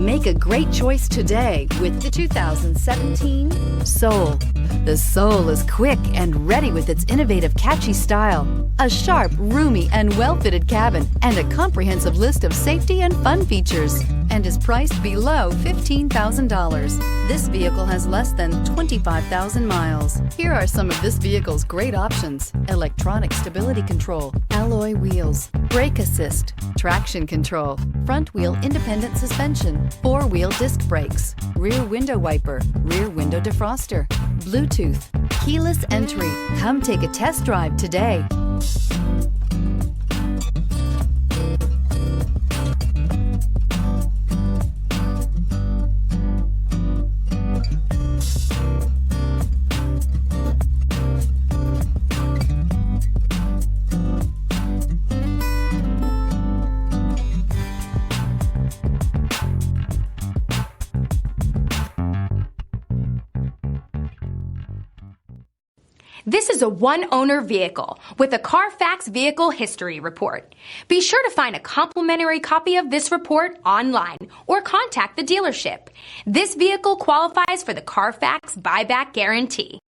Make a great choice today with the 2017 Soul. The Soul is quick and ready with its innovative, catchy style, a sharp, roomy, and well-fitted cabin, and a comprehensive list of safety and fun features, and is priced below $15,000. This vehicle has less than 25,000 miles. Here are some of this vehicle's great options: electronic stability control, alloy wheels, brake assist, traction control, front wheel independent suspension, four-wheel disc brakes, rear window wiper, rear window defroster, Bluetooth, keyless entry. Come take a test drive today. This is a one-owner vehicle with a CARFAX Vehicle History Report. Be sure to find a complimentary copy of this report online or contact the dealership. This vehicle qualifies for the CARFAX Buyback Guarantee.